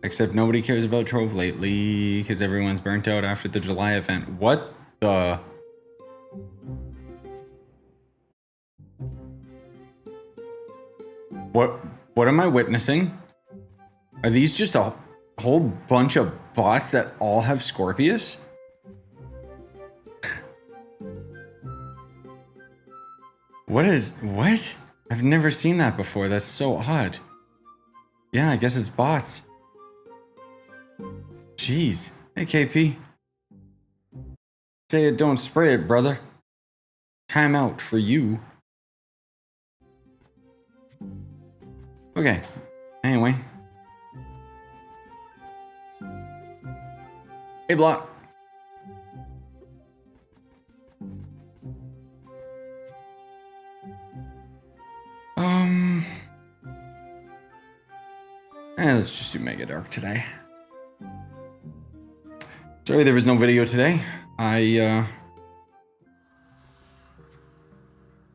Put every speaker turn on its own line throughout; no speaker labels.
Except nobody cares about Trove lately because everyone's burnt out after the July event. What the? What am I witnessing? Are these just a whole bunch of bots that all have Scorpius? What? I've never seen that before. That's so odd. Yeah, I guess it's bots. Jeez. Hey, KP. Say it, don't spray it, brother. Time out for you. Okay. Anyway. Hey, Block. Let's just do Mega Dark today. Sorry there was no video today. I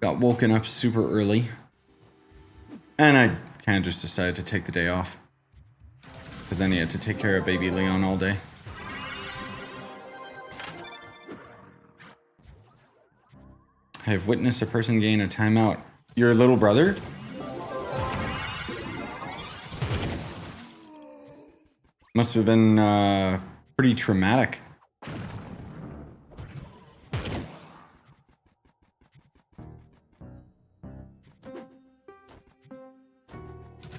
got woken up super early. And I kind of just decided to take the day off. Because I needed to take care of baby Leon all day. I have witnessed a person gain a timeout. Your little brother? Must have been pretty traumatic.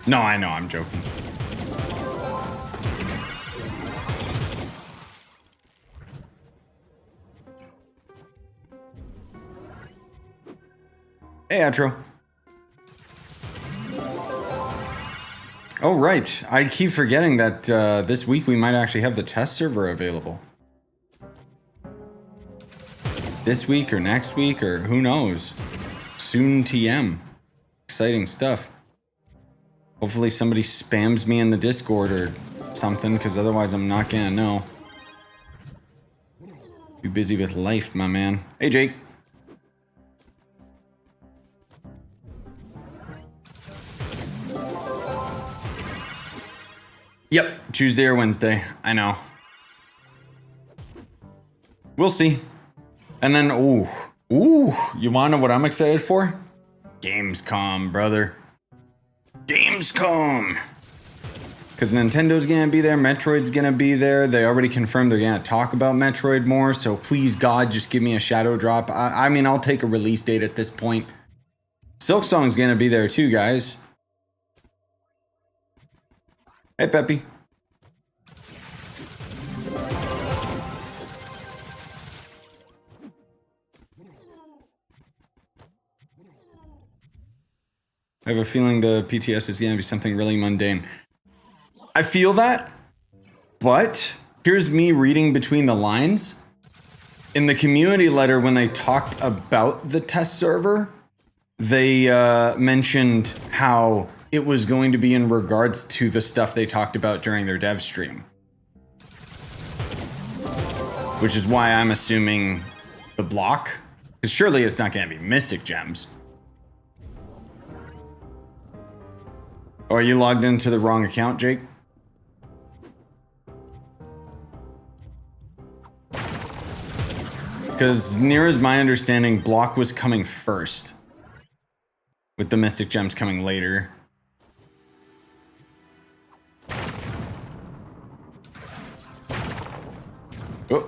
No, I know, I'm joking. Hey, Atro. Oh, right. I keep forgetting that this week we might actually have the test server available. This week or next week or who knows. Soon TM. Exciting stuff. Hopefully somebody spams me in the Discord or something, because otherwise I'm not gonna know. Too busy with life, my man. Hey, Jake. Yep, Tuesday or Wednesday. I know. We'll see. And then, ooh, you wanna know what I'm excited for? Gamescom, brother. Gamescom! Because Nintendo's gonna be there, Metroid's gonna be there. They already confirmed they're gonna talk about Metroid more, so please, God, just give me a shadow drop. I mean, I'll take a release date at this point. Silksong's gonna be there too, guys. Hey, Peppy. I have a feeling the PTS is going to be something really mundane. I feel that, but here's me reading between the lines. In the community letter, when they talked about the test server, they mentioned how it was going to be in regards to the stuff they talked about during their dev stream. Which is why I'm assuming the block, because surely it's not going to be Mystic Gems. Oh, are you logged into the wrong account, Jake? Because near as my understanding, block was coming first, with the Mystic Gems coming later. Oh.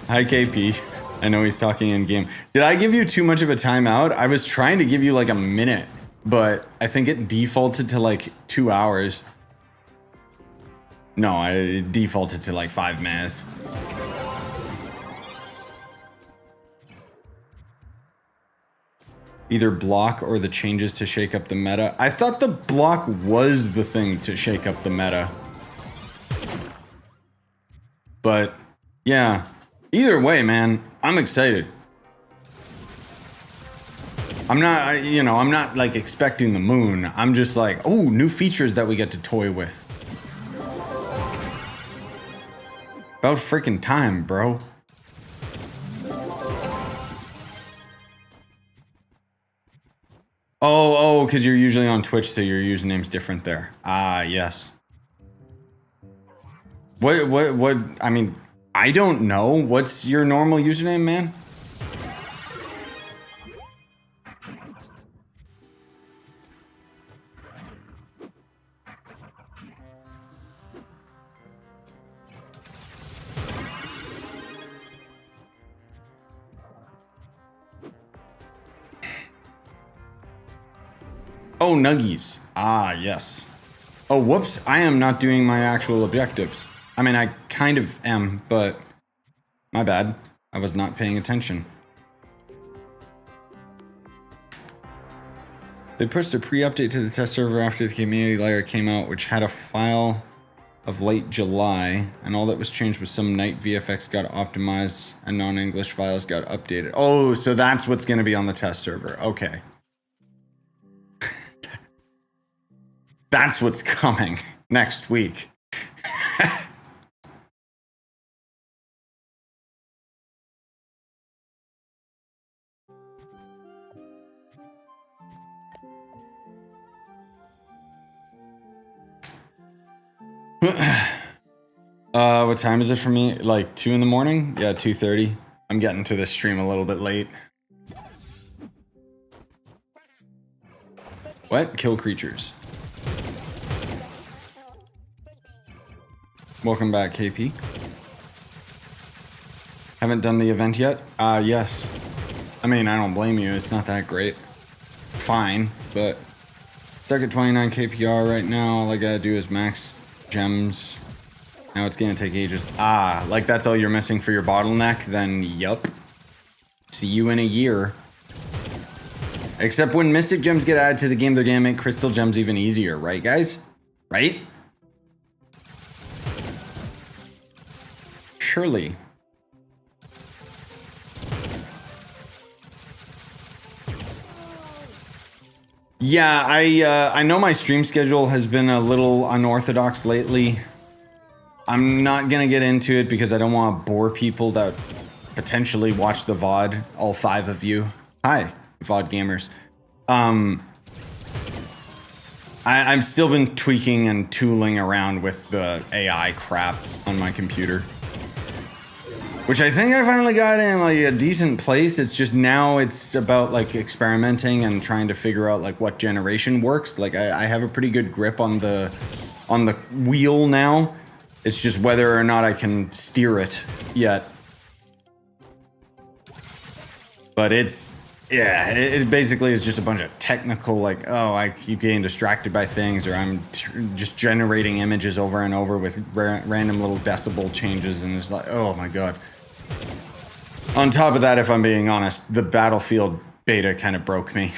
Hi, KP. I know he's talking in game. Did I give you too much of a timeout? I was trying to give you like a minute, but I think it defaulted to like 2 hours. No, I defaulted to like 5 minutes. Either block or the changes to shake up the meta. I thought the block was the thing to shake up the meta. But yeah, either way, man, I'm excited. I'm not, I'm not like expecting the moon. I'm just like, oh, new features that we get to toy with. About freaking time, bro. Oh, because you're usually on Twitch, so your username's different there. Ah, yes. What, I mean, I don't know. What's your normal username, man? Oh, Nuggies. Ah, yes. Oh, whoops. I am not doing my actual objectives. I mean, I kind of am, but my bad. I was not paying attention. They pushed a pre-update to the test server after the community layer came out, which had a file of late July, and all that was changed was some night VFX got optimized and non-English files got updated. Oh, so that's what's going to be on the test server. Okay. That's what's coming next week. What time is it for me? Like 2 in the morning? Yeah, 2:30. I'm getting to this stream a little bit late. What? Kill creatures. Welcome back, KP. Haven't done the event yet? Yes. I mean, I don't blame you. It's not that great. Fine, but stuck at 29 KPR right now. All I gotta do is max gems. Now it's gonna take ages. Ah, like that's all you're missing for your bottleneck? Then yup. See you in a year. Except when Mystic Gems get added to the game, they're gonna make Crystal Gems even easier, right guys? Right? Surely. Yeah, I know my stream schedule has been a little unorthodox lately. I'm not gonna get into it because I don't want to bore people that potentially watch the VOD, all 5 of you. Hi, VOD gamers. I've still been tweaking and tooling around with the AI crap on my computer. Which I think I finally got in like a decent place. It's just now it's about like experimenting and trying to figure out like what generation works. Like I have a pretty good grip on the wheel now. It's just whether or not I can steer it yet. But it's, yeah, it basically is just a bunch of technical like, oh, I keep getting distracted by things, or I'm just generating images over and over with random little decibel changes, and it's like, oh my god. On top of that, if I'm being honest, the Battlefield beta kind of broke me.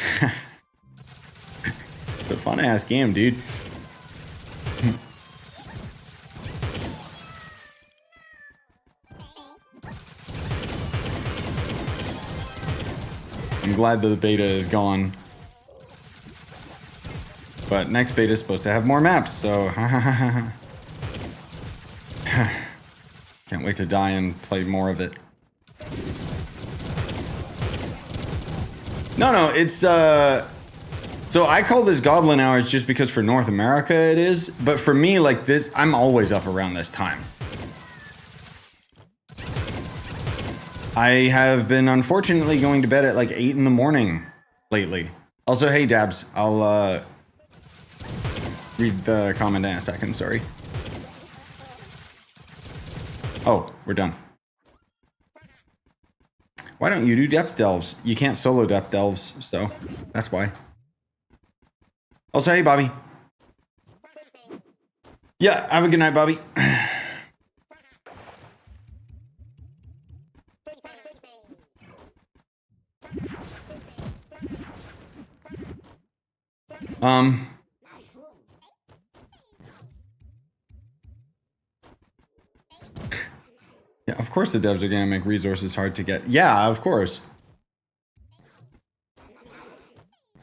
It's a fun-ass game, dude. I'm glad that the beta is gone. But next beta is supposed to have more maps, so... Can't wait to die and play more of it. No, it's, so I call this Goblin Hours just because for North America it is, but for me, like this, I'm always up around this time. I have been unfortunately going to bed at like 8 in the morning lately. Also, hey Dabs, I'll, read the comment in a second, sorry. Oh, we're done. Why don't you do depth delves? You can't solo depth delves, so that's why. Also, hey, Bobby. Yeah, have a good night, Bobby. Yeah, of course the devs are gonna make resources hard to get. Yeah, of course.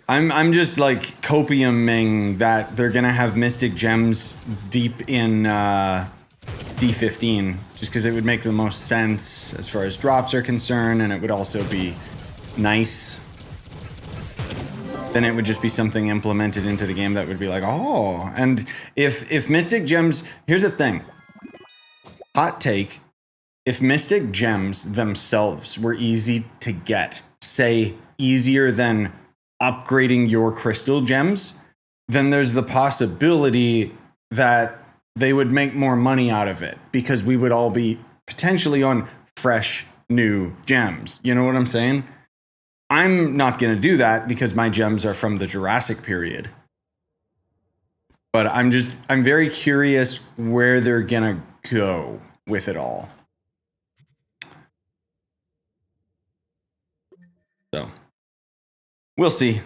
I'm just like copiuming that they're gonna have Mystic Gems deep in D15, just because it would make the most sense as far as drops are concerned, and it would also be nice. then it would just be something implemented into the game that would be like, oh. And if Mystic Gems, here's the thing. Hot take, if Mystic Gems themselves were easy to get, say easier than upgrading your crystal gems, then there's the possibility that they would make more money out of it because we would all be potentially on fresh new gems. You know what I'm saying? I'm not going to do that because my gems are from the Jurassic period. But I'm very curious where they're going to go with it all. So, we'll see.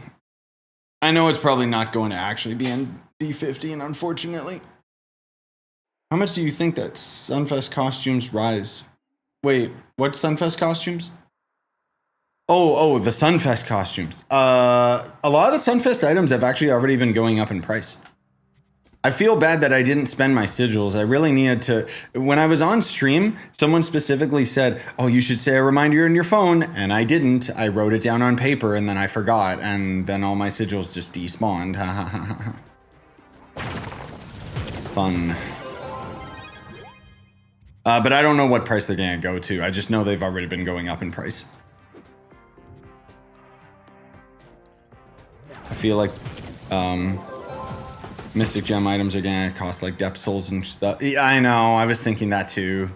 I know it's probably not going to actually be in D15, unfortunately. How much do you think that Sunfest costumes rise? Wait, what Sunfest costumes? Oh, the Sunfest costumes. A lot of the Sunfest items have actually already been going up in price. I feel bad that I didn't spend my sigils. I really needed to. When I was on stream, someone specifically said, oh, you should say a reminder in your phone. And I didn't. I wrote it down on paper and then I forgot. And then all my sigils just despawned. Fun. But I don't know what price they're going to go to. I just know they've already been going up in price. I feel like Mystic Gem items are gonna cost like depth souls and stuff. Yeah, I know, I was thinking that too.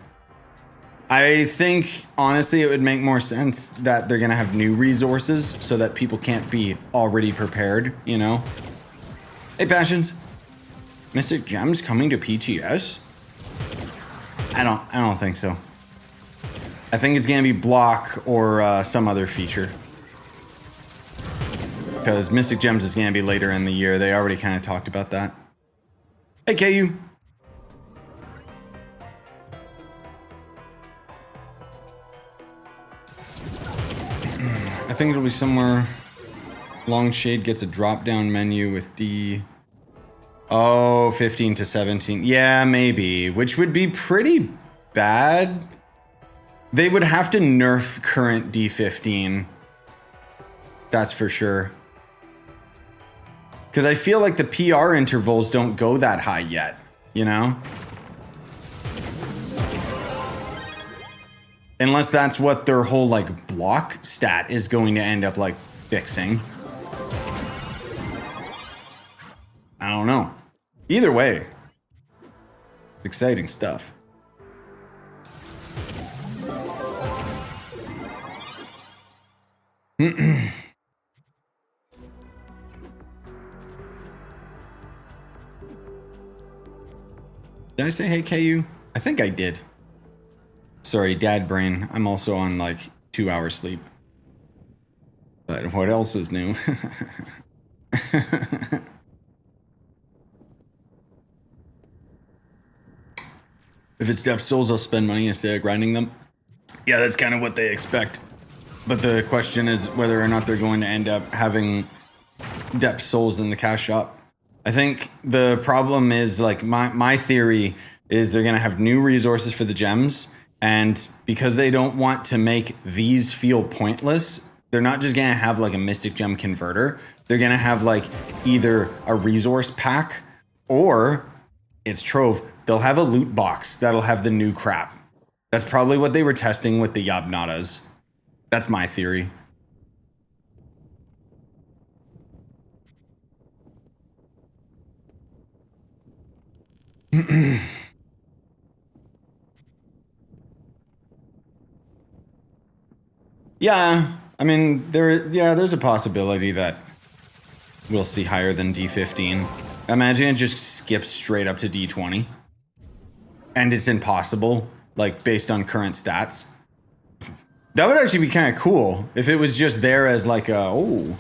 I think, honestly, it would make more sense that they're gonna have new resources so that people can't be already prepared, you know? Hey, Passions. Mystic Gems coming to PTS? I don't think so. I think it's gonna be block or some other feature. Because Mystic Gems is going to be later in the year. They already kind of talked about that. Hey, KU. I think it'll be somewhere. Long Shade gets a drop-down menu with D. Oh, 15 to 17. Yeah, maybe. Which would be pretty bad. They would have to nerf current D15. That's for sure. Because I feel like the PR intervals don't go that high yet, you know? Unless that's what their whole, like, block stat is going to end up, like, fixing. I don't know. Either way, it's exciting stuff. Did I say hey KU? I think I did. Sorry, dad brain. I'm also on like 2 hours sleep. But what else is new? If it's depth souls, I'll spend money instead of grinding them. Yeah, that's kind of what they expect. But the question is whether or not they're going to end up having depth souls in the cash shop. I think the problem is, like, my theory is they're going to have new resources for the gems, and because they don't want to make these feel pointless, they're not just going to have, like, a Mystic Gem converter. They're going to have, like, either a resource pack or, it's Trove, they'll have a loot box that'll have the new crap. That's probably what they were testing with the Yabnadas. That's my theory. Yeah, I mean, there's a possibility that we'll see higher than D15. Imagine it just skips straight up to D20. And it's impossible, like, based on current stats. That would actually be kind of cool if it was just there as like a, oh.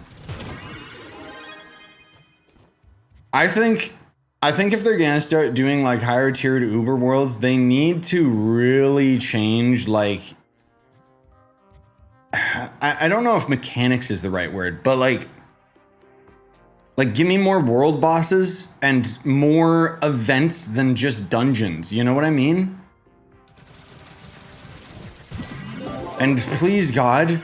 I think if they're gonna start doing like higher tiered Uber worlds, they need to really change, like, I don't know if mechanics is the right word, but like give me more world bosses and more events than just dungeons. You know what I mean? And please, God,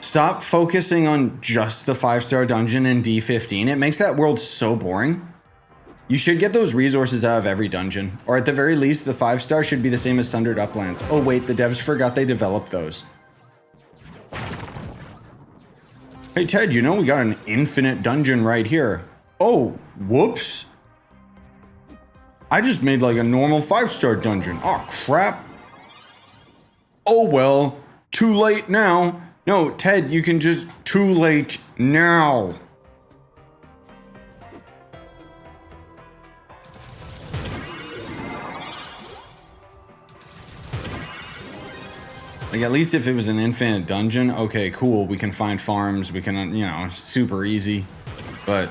Stop focusing on just the 5-star dungeon in D15. It makes that world so boring. You should get those resources out of every dungeon. Or at the very least, the 5-star should be the same as Sundered Uplands. Oh wait, the devs forgot they developed those. Hey Ted, you know we got an infinite dungeon right here. Oh, whoops. I just made like a normal 5-star dungeon. Oh crap. Oh well, too late now. No, Ted, you can just too late now. Like, at least if it was an infinite dungeon, okay, cool. We can find farms. We can, you know, super easy. But,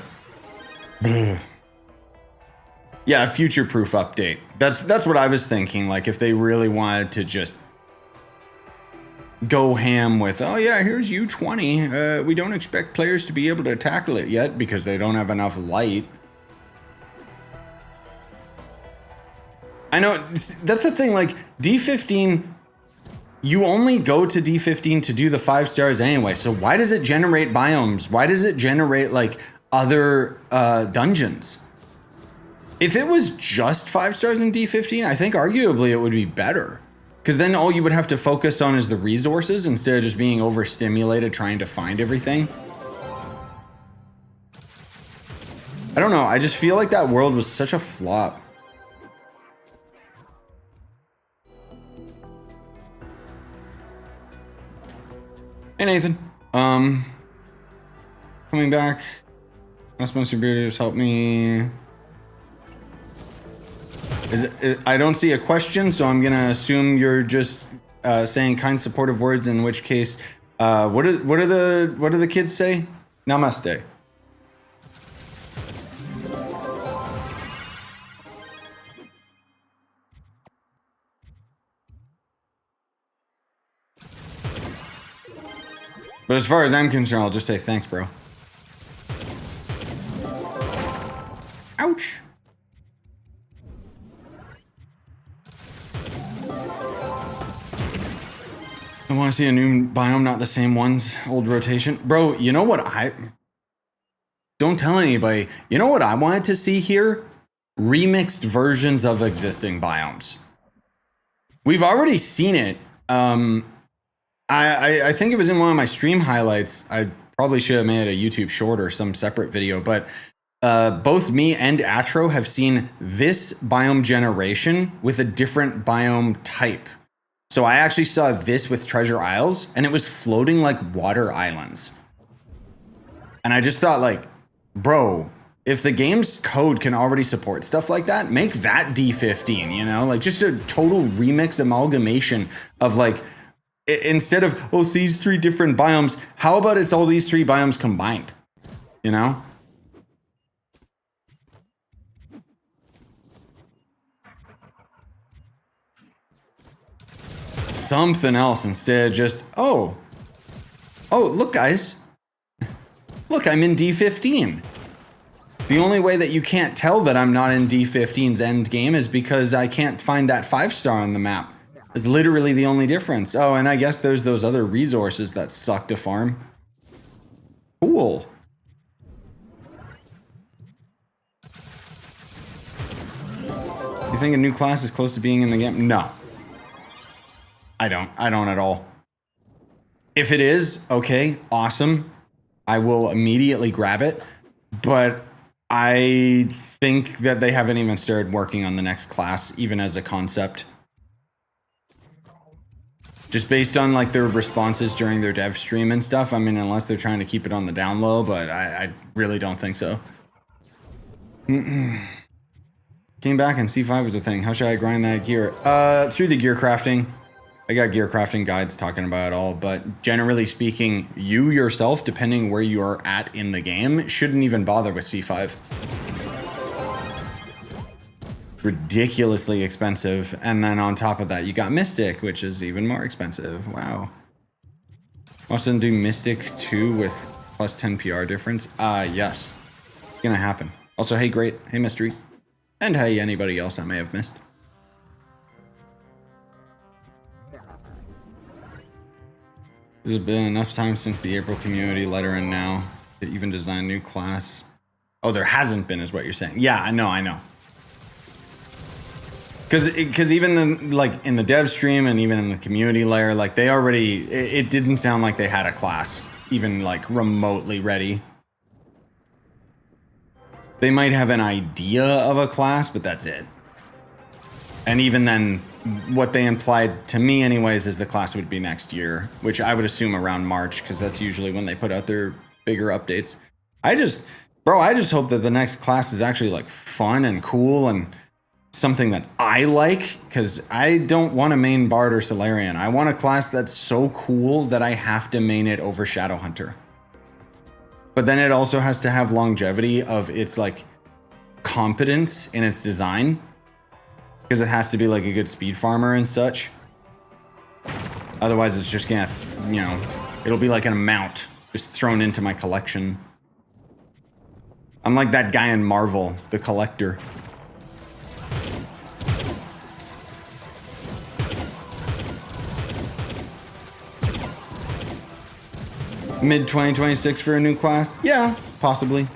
yeah, future-proof update. That's what I was thinking. Like, if they really wanted to just go ham with, oh yeah, here's U20. We don't expect players to be able to tackle it yet because they don't have enough light. I know, that's the thing, like, D15, you only go to D15 to do the 5 stars anyway, so why does it generate biomes? Why does it generate, like, other dungeons? If it was just 5 stars in D15, I think arguably it would be better. Because then all you would have to focus on is the resources instead of just being overstimulated trying to find everything. I don't know, I just feel like that world was such a flop. Hey Nathan, coming back. Last month's superiors helped me. I don't see a question, so I'm gonna assume you're just saying kind, supportive words. In which case, what do the kids say? Namaste. But as far as I'm concerned, I'll just say thanks, bro. Ouch. I want to see a new biome, not the same ones. Old rotation. Bro, you know what don't tell anybody. You know what I wanted to see here? Remixed versions of existing biomes. We've already seen it. I think it was in one of my stream highlights. I probably should have made a YouTube short or some separate video, but both me and Atro have seen this biome generation with a different biome type. So I actually saw this with Treasure Isles, and it was floating like water islands. And I just thought, like, bro, if the game's code can already support stuff like that, make that D15, you know? Like, just a total remix amalgamation of, like, instead of, oh, these 3 different biomes, how about it's all these 3 biomes combined, you know? Something else instead of just, oh, look, guys. Look, I'm in D15. The only way that you can't tell that I'm not in D15's end game is because I can't find that 5-star on the map. It's literally the only difference. Oh, and I guess there's those other resources that suck to farm. Cool. You think a new class is close to being in the game? No. I don't at all. If it is, okay, awesome. I will immediately grab it. But I think that they haven't even started working on the next class, even as a concept. Just based on like their responses during their dev stream and stuff. I mean, unless they're trying to keep it on the down low, but I really don't think so. Came back and C5 was a thing. How should I grind that gear? Through the gear crafting. I got gear crafting guides talking about it all, but generally speaking, you yourself, depending where you are at in the game, shouldn't even bother with C5. Ridiculously expensive, and then on top of that, you got Mystic, which is even more expensive. Wow. Watch them do Mystic 2 with plus 10 PR difference. Yes. It's gonna happen. Also, hey, great. Hey, Mystery. And hey, anybody else I may have missed. There's been enough time since the April community letter and now to even design a new class. Oh, there hasn't been, is what you're saying. Yeah, I know. Because even like in the dev stream and even in the community layer, like they already, it didn't sound like they had a class even like remotely ready. They might have an idea of a class, but that's it. And even then, what they implied to me anyways is the class would be next year, which I would assume around March, because that's usually when they put out their bigger updates. I just hope that the next class is actually like fun and cool and something that I like, because I don't want to main Bard or Solarian. I want a class that's so cool that I have to main it over Shadowhunter. But then it also has to have longevity of its like competence in its design, because it has to be like a good speed farmer and such. Otherwise it's just gonna, you know, it'll be like an amount just thrown into my collection. I'm like that guy in Marvel, the collector. Mid 2026 for a new class? Yeah, possibly.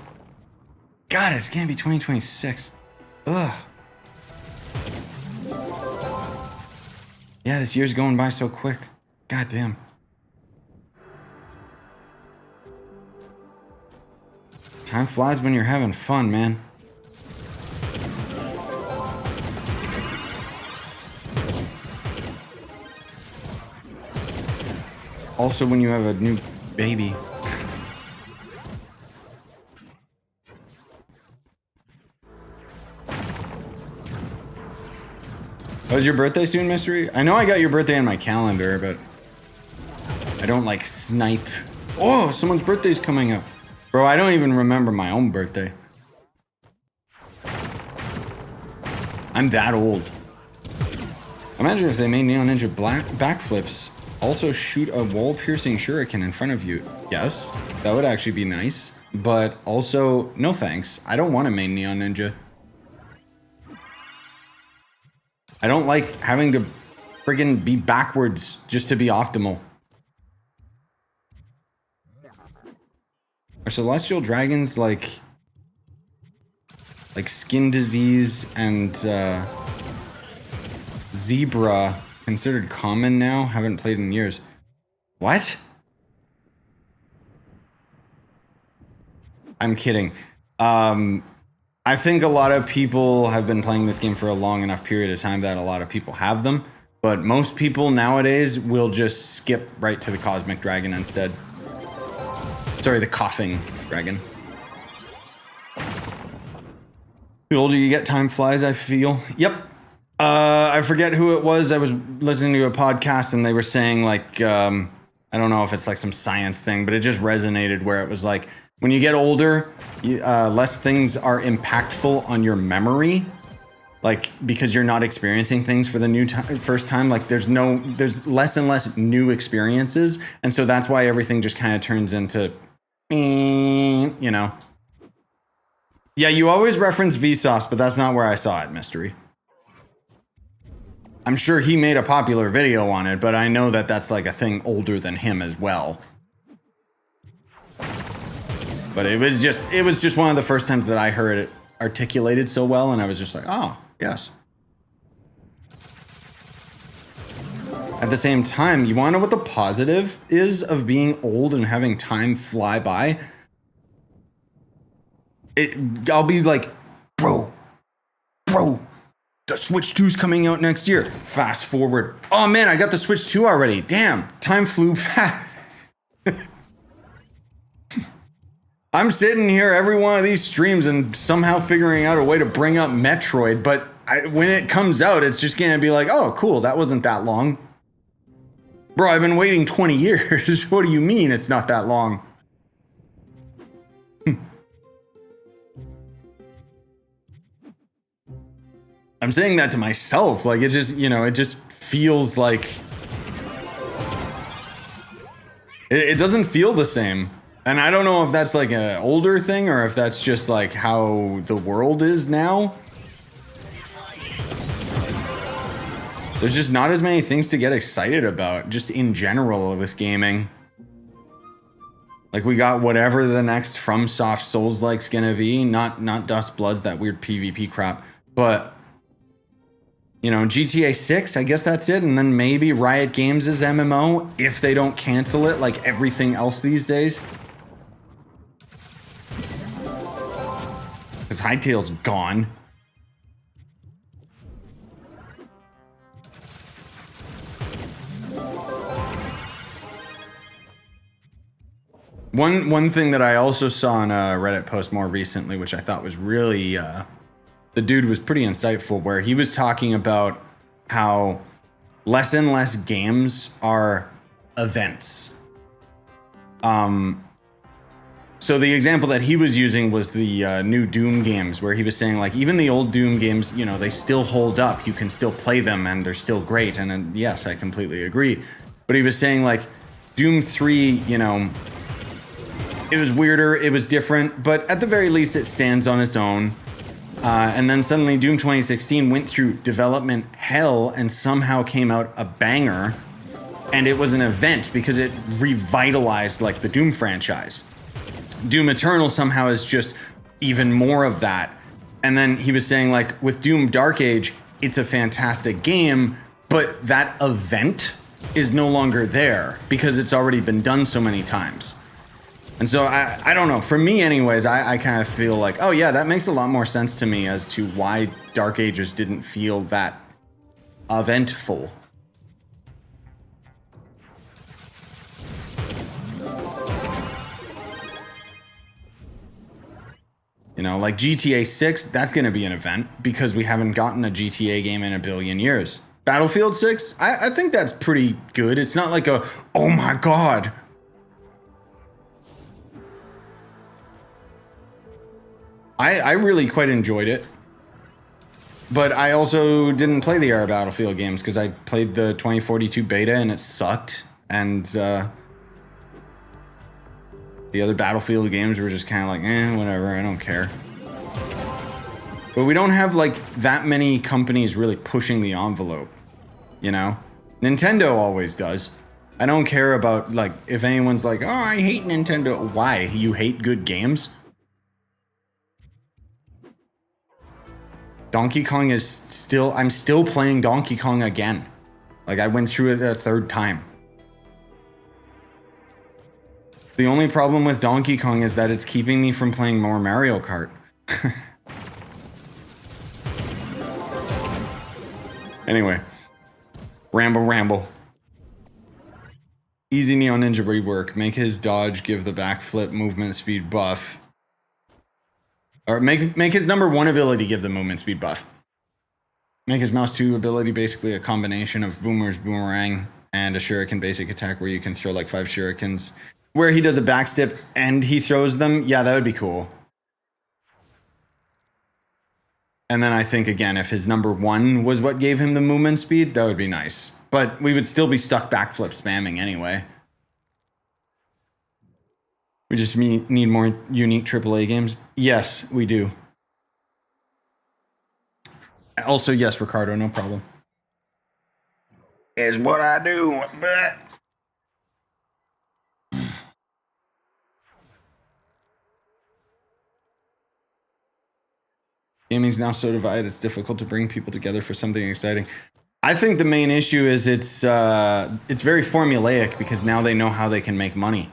God, it's gonna be 2026. Ugh. Yeah, this year's going by so quick. God damn. Time flies when you're having fun, man. Also, when you have a new baby. Oh, is your birthday soon, Mystery? I know I got your birthday on my calendar, but I don't like snipe. Oh, someone's birthday's coming up. Bro, I don't even remember my own birthday. I'm that old. Imagine if they made Neon Ninja backflips. Also shoot a wall-piercing shuriken in front of you. Yes, that would actually be nice. But also, no thanks. I don't want to main Neon Ninja. I don't like having to friggin' be backwards just to be optimal. Are celestial dragons like skin disease and zebra considered common now? Haven't played in years. What? I'm kidding. I think a lot of people have been playing this game for a long enough period of time that a lot of people have them, but most people nowadays will just skip right to the cosmic dragon instead. Sorry, the coughing dragon. The older you get, time flies, I feel. Yep. I forget who it was. I was listening to a podcast and they were saying like, I don't know if it's like some science thing, but it just resonated where it was like, when you get older, less things are impactful on your memory, like because you're not experiencing things for the first time. Like there's less and less new experiences, and so that's why everything just kind of turns into, you know. Yeah, you always reference Vsauce, but that's not where I saw it, Mystery. I'm sure he made a popular video on it, but I know that that's like a thing older than him as well. But it was just one of the first times that I heard it articulated so well, and I was just like, oh, yes. At the same time, you want to know what the positive is of being old and having time fly by? I'll be like, bro, the Switch 2's coming out next year. Fast forward. Oh man, I got the Switch 2 already. Damn, time flew past. I'm sitting here every one of these streams and somehow figuring out a way to bring up Metroid, but when it comes out, it's just gonna be like, oh, cool, that wasn't that long. Bro, I've been waiting 20 years. What do you mean it's not that long? I'm saying that to myself. Like, it just, you know, it just feels like... It doesn't feel the same. And I don't know if that's like an older thing or if that's just like how the world is now. There's just not as many things to get excited about, just in general with gaming. Like, we got whatever the next FromSoft Souls-like's gonna be. Not Dust Bloods, that weird PvP crap. But, you know, GTA 6, I guess that's it. And then maybe Riot Games' MMO, if they don't cancel it like everything else these days. Because Hytail's gone. One thing that I also saw on a Reddit post more recently, which I thought was really, the dude was pretty insightful, where he was talking about how less and less games are events. So the example that he was using was the new Doom games, where he was saying, like, even the old Doom games, you know, they still hold up. You can still play them and they're still great. And yes, I completely agree. But he was saying, like, Doom 3, you know, it was weirder, it was different, but at the very least it stands on its own. And then suddenly Doom 2016 went through development hell and somehow came out a banger. And it was an event because it revitalized, like, the Doom franchise. Doom Eternal somehow is just even more of that. And then he was saying, like, with Doom Dark Age, it's a fantastic game, but that event is no longer there because it's already been done so many times. And so I don't know, for me anyways, I kind of feel like, oh yeah, that makes a lot more sense to me as to why Dark Ages didn't feel that eventful. You know, like GTA 6, that's going to be an event because we haven't gotten a GTA game in a billion years. Battlefield 6, I think that's pretty good. It's not like a, oh my god. I really quite enjoyed it. But I also didn't play the era Battlefield games because I played the 2042 beta and it sucked. And the other Battlefield games were just kind of like, whatever, I don't care. But we don't have, like, that many companies really pushing the envelope, you know? Nintendo always does. I don't care about, like, if anyone's like, oh, I hate Nintendo. Why? You hate good games? Donkey Kong is still, I'm still playing Donkey Kong again. Like, I went through it a third time. The only problem with Donkey Kong is that it's keeping me from playing more Mario Kart. Anyway, ramble. Easy Neo Ninja rework. Make his dodge give the backflip movement speed buff. Or make his number 1 ability give the movement speed buff. Make his mouse 2 ability basically a combination of Boomer's Boomerang and a Shuriken basic attack where you can throw like 5 Shurikens. Where he does a backstep and he throws them. Yeah, that would be cool. And then I think, again, if his number 1 was what gave him the movement speed, that would be nice. But we would still be stuck backflip spamming anyway. We just need more unique AAA games. Yes, we do. Also, yes, Ricardo, no problem. Is what I do, but... Gaming's now so divided, it's difficult to bring people together for something exciting. I think the main issue is it's very formulaic because now they know how they can make money.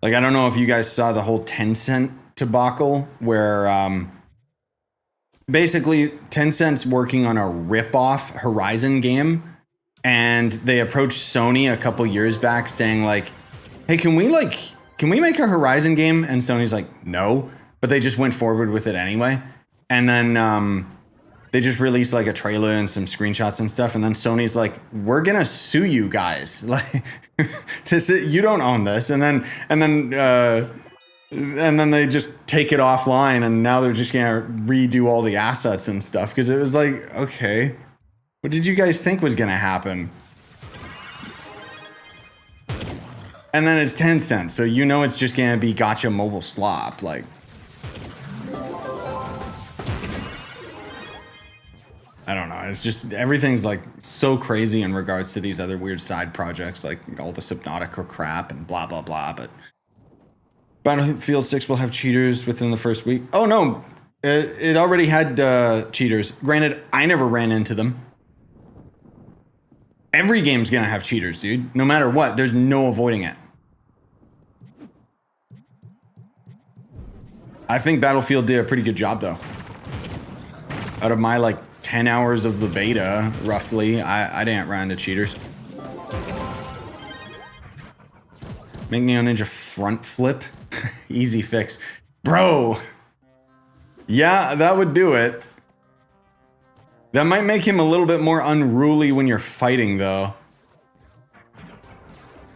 Like, I don't know if you guys saw the whole Tencent debacle where basically Tencent's working on a rip-off Horizon game, and they approached Sony a couple years back saying, like, hey, can we make a Horizon game? And Sony's like, no, but they just went forward with it anyway. And then they just released like a trailer and some screenshots and stuff. And then Sony's like, we're gonna sue you guys. Like, you don't own this. And then they just take it offline, and now they're just gonna redo all the assets and stuff. Because it was like, okay, what did you guys think was gonna happen? And then it's Tencent, so you know it's just gonna be gotcha mobile slop. Like, I don't know. It's just everything's like so crazy in regards to these other weird side projects, like all the Subnautica crap and blah blah blah. But Battlefield 6 will have cheaters within the first week. Oh no, it already had cheaters. Granted, I never ran into them. Every game's gonna have cheaters, dude. No matter what, there's no avoiding it. I think Battlefield did a pretty good job though. Out of my like 10 hours of the beta, roughly, I didn't run into cheaters. Make Neo Ninja front flip. Easy fix. Bro! Yeah, that would do it. That might make him a little bit more unruly when you're fighting, though.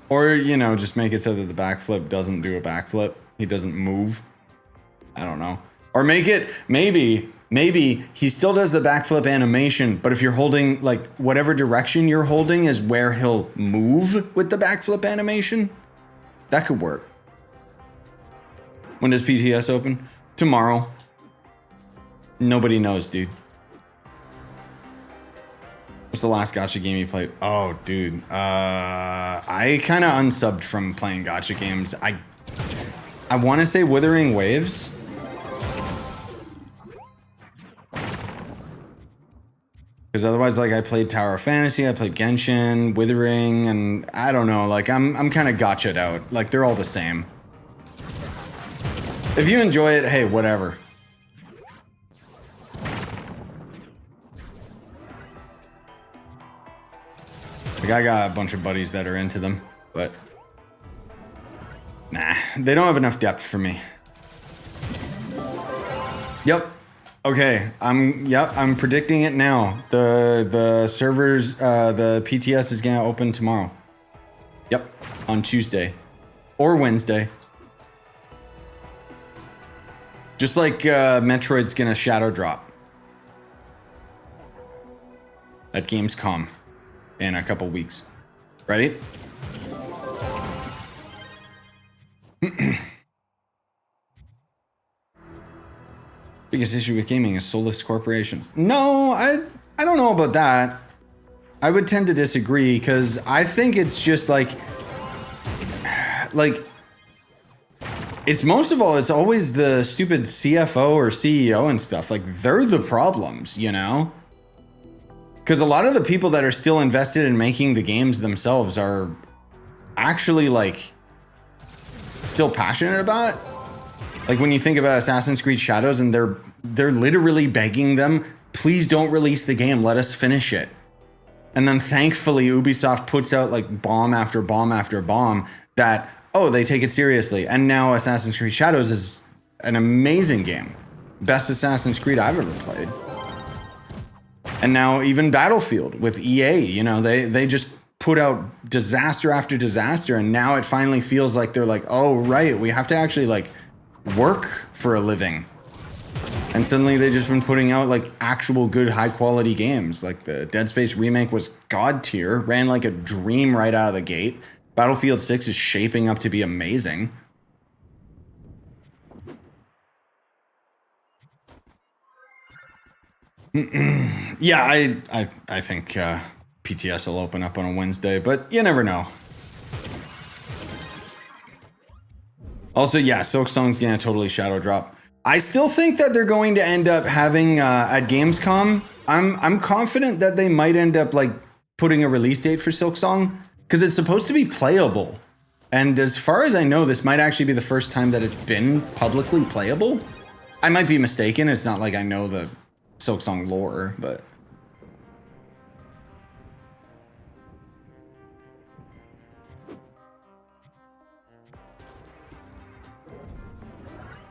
Or, you know, just make it so that the backflip doesn't do a backflip. He doesn't move. I don't know. Or make it, maybe he still does the backflip animation, but if you're holding, like, whatever direction you're holding is where he'll move with the backflip animation. That could work. When does PTS open? Tomorrow. Nobody knows, dude. What's the last gacha game you played? Oh, dude. I kind of unsubbed from playing gacha games. I want to say Withering Waves. Because otherwise, like, I played Tower of Fantasy, I played Genshin, Withering, and I don't know. Like, I'm kind of gotcha'd out. Like, they're all the same. If you enjoy it, hey, whatever. Like, I got a bunch of buddies that are into them, but nah, they don't have enough depth for me. Yep. Okay, I'm predicting it now. The servers, the PTS is gonna open tomorrow. Yep, on Tuesday or Wednesday. Just like Metroid's gonna shadow drop at Gamescom in a couple weeks. Ready? Biggest issue with gaming is soulless corporations. No, I don't know about that. I would tend to disagree because I think it's just like it's most of all, it's always the stupid CFO or CEO and stuff. Like, they're the problems, you know? Because a lot of the people that are still invested in making the games themselves are actually like still passionate about it. Like, when you think about Assassin's Creed Shadows and they're literally begging them, please don't release the game, let us finish it. And then thankfully Ubisoft puts out like bomb after bomb after bomb that, oh, they take it seriously. And now Assassin's Creed Shadows is an amazing game. Best Assassin's Creed I've ever played. And now even Battlefield with EA, you know, they just put out disaster after disaster. And now it finally feels like they're like, oh, right, we have to actually like work for a living. And suddenly they've just been putting out like actual good high quality games. Like the Dead Space remake was god tier, ran like a dream right out of the gate. Battlefield 6 is shaping up to be amazing. Yeah, I think PTS will open up on a Wednesday, but you never know. Also, yeah, Silksong's gonna totally shadow drop. I still think that they're going to end up having at Gamescom. I'm confident that they might end up like putting a release date for Silksong because it's supposed to be playable. And as far as I know, this might actually be the first time that it's been publicly playable. I might be mistaken. It's not like I know the Silksong lore, but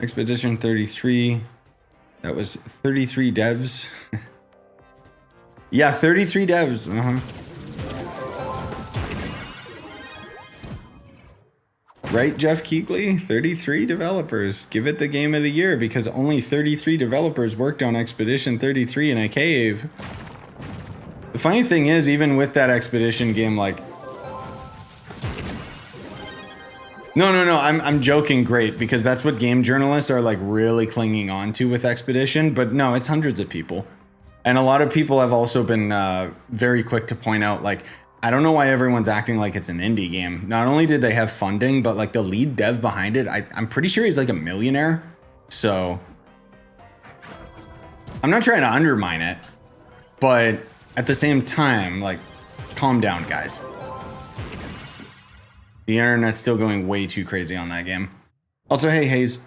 Expedition 33. That was 33 devs. Yeah, 33 devs. Right, Jeff Keighley? 33 developers. Give it the game of the year because only 33 developers worked on Expedition 33 in a cave. The funny thing is, even with that Expedition game, like, No, I'm joking, great, because that's what game journalists are like really clinging on to with Expedition, but no, it's hundreds of people. And a lot of people have also been very quick to point out, like, I don't know why everyone's acting like it's an indie game. Not only did they have funding, but like the lead dev behind it, I'm pretty sure he's like a millionaire. So I'm not trying to undermine it, but at the same time, like, calm down, guys. The internet's still going way too crazy on that game. Also, hey, Hayes.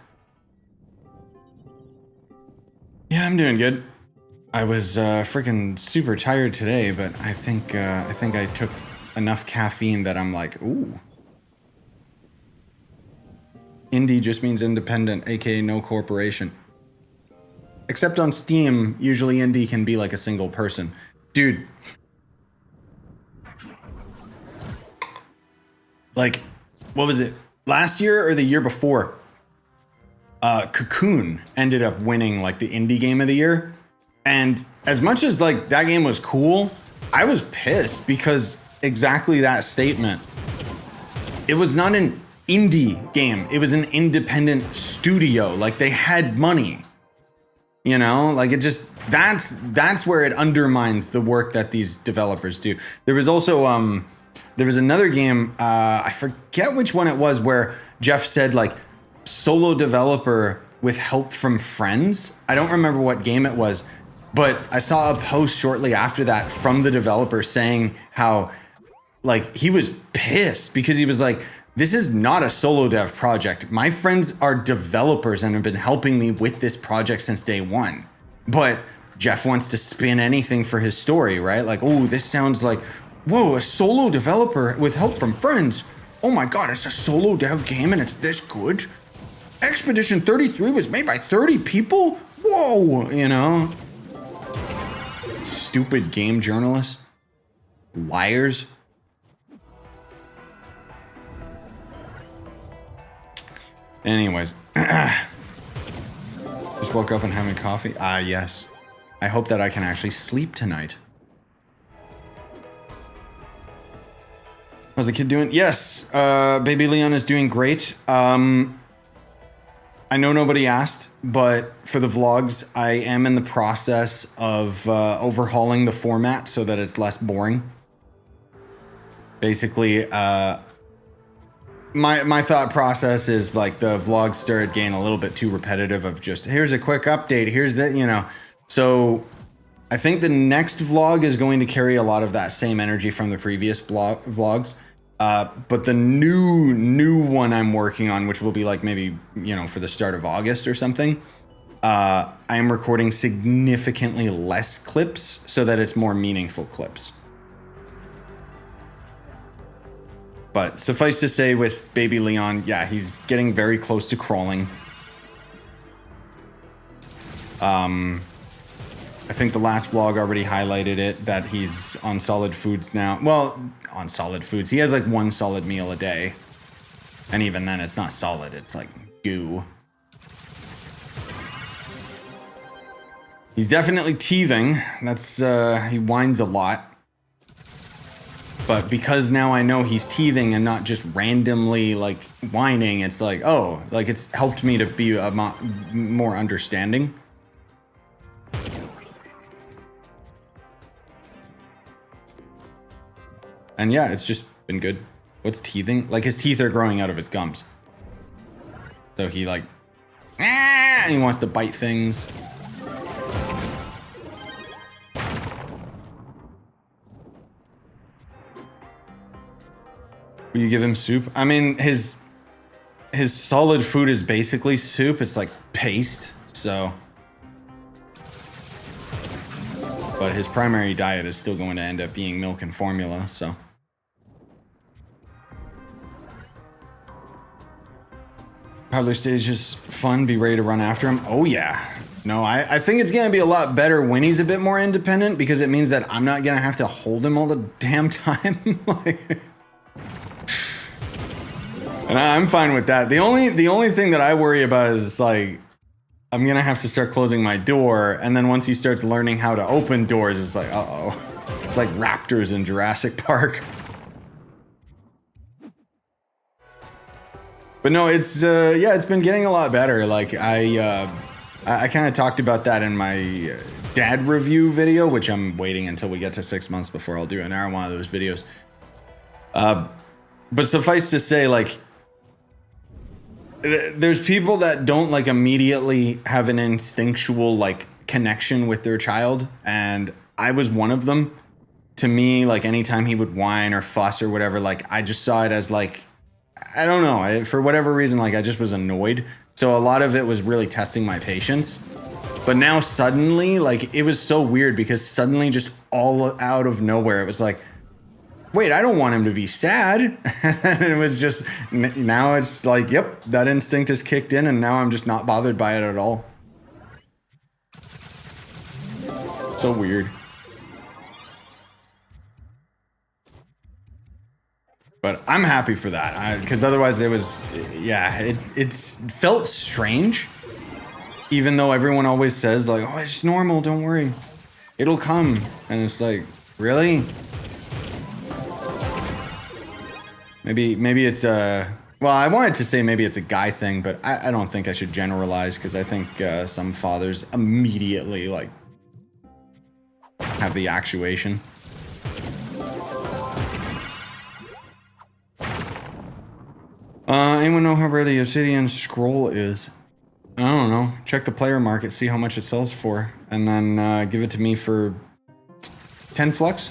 Yeah, I'm doing good. I was freaking super tired today, but I think I took enough caffeine that I'm like, ooh. Indie just means independent, aka no corporation. Except on Steam, usually indie can be like a single person. Dude. Like, what was it? Last year or the year before? Cocoon ended up winning like the indie game of the year. And as much as like that game was cool, I was pissed because exactly that statement. It was not an indie game. It was an independent studio. Like they had money. You know, like it just that's where it undermines the work that these developers do. There was also there was another game, I forget which one it was, where Jeff said like solo developer with help from friends. I don't remember what game it was. But I saw a post shortly after that from the developer saying how, like, he was pissed because he was like, this is not a solo dev project. My friends are developers and have been helping me with this project since day one. But Jeff wants to spin anything for his story, right? Like, oh, this sounds like, whoa, a solo developer with help from friends. Oh my God, it's a solo dev game and it's this good? Expedition 33 was made by 30 people? Whoa, you know? Stupid game journalists. Liars. Anyways. Just woke up and having coffee. Ah, yes. I hope that I can actually sleep tonight. How's the kid doing? Yes, baby Leon is doing great. I know nobody asked, but for the vlogs, I am in the process of overhauling the format so that it's less boring. Basically, my thought process is like the vlogs started getting a little bit too repetitive of just, here's a quick update, here's the, you know. So I think the next vlog is going to carry a lot of that same energy from the previous vlogs. But the new one I'm working on, which will be like maybe, you know, for the start of August or something, I am recording significantly less clips so that it's more meaningful clips. But suffice to say with baby Leon, yeah, he's getting very close to crawling. I think the last vlog already highlighted it, that he's on solid foods now. Well, on solid foods. He has like one solid meal a day. And even then, it's not solid. It's like goo. He's definitely teething. That's, he whines a lot. But because now I know he's teething and not just randomly like whining, it's like, oh, like it's helped me to be a more understanding. And yeah, it's just been good. What's teething? Like his teeth are growing out of his gums. So he like, he wants to bite things. Will you give him soup? I mean, his solid food is basically soup. It's like paste, so. But his primary diet is still going to end up being milk and formula, so. Toddler stage is fun, be ready to run after him. Oh yeah. No, I think it's gonna be a lot better when he's a bit more independent, because it means that I'm not gonna have to hold him all the damn time. And I'm fine with that. The only thing that I worry about is like, I'm gonna have to start closing my door, and then once he starts learning how to open doors, it's like, uh-oh. It's like raptors in Jurassic Park. But no, it's yeah, it's been getting a lot better. Like I kind of talked about that in my dad review video, which I'm waiting until we get to 6 months before I'll do another one of those videos. But suffice to say, like, there's people that don't like immediately have an instinctual like connection with their child, and I was one of them. To me, like anytime he would whine or fuss or whatever, like I just saw it as like, I don't know, for whatever reason, like I just was annoyed. So a lot of it was really testing my patience. But now suddenly, like it was so weird because suddenly just all out of nowhere, it was like, wait, I don't want him to be sad. And it was just, now it's like, yep, that instinct has kicked in and now I'm just not bothered by it at all. So weird. But I'm happy for that, because otherwise it was, yeah, it felt strange. Even though everyone always says like, oh, it's normal, don't worry, it'll come. And it's like, really? Maybe it's a, well, I wanted to say maybe it's a guy thing, but I don't think I should generalize, because I think some fathers immediately like have the actuation. Anyone know how rare the obsidian scroll is? I don't know. Check the player market, see how much it sells for, and then give it to me for 10 flux.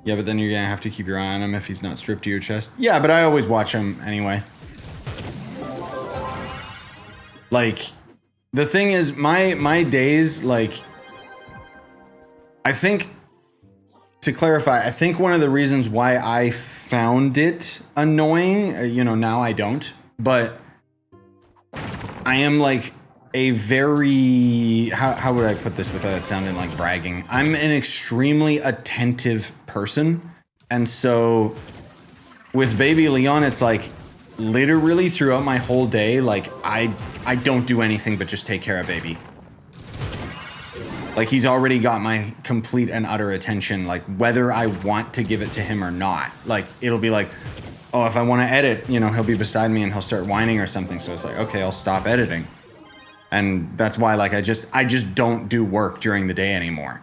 Yeah, but then you're gonna have to keep your eye on him if he's not stripped to your chest. Yeah, but I always watch him anyway. Like, the thing is, my days, like, I think, to clarify, I think one of the reasons why I found it annoying, you know, now I don't, but I am like a very, how would I put this without it sounding like bragging? I'm an extremely attentive person. And so with baby Leon, it's like literally throughout my whole day, like I don't do anything but just take care of baby. Like he's already got my complete and utter attention, like whether I want to give it to him or not. Like it'll be like, oh, if I want to edit, you know, he'll be beside me and he'll start whining or something. So it's like, okay, I'll stop editing. And that's why, like, I just don't do work during the day anymore,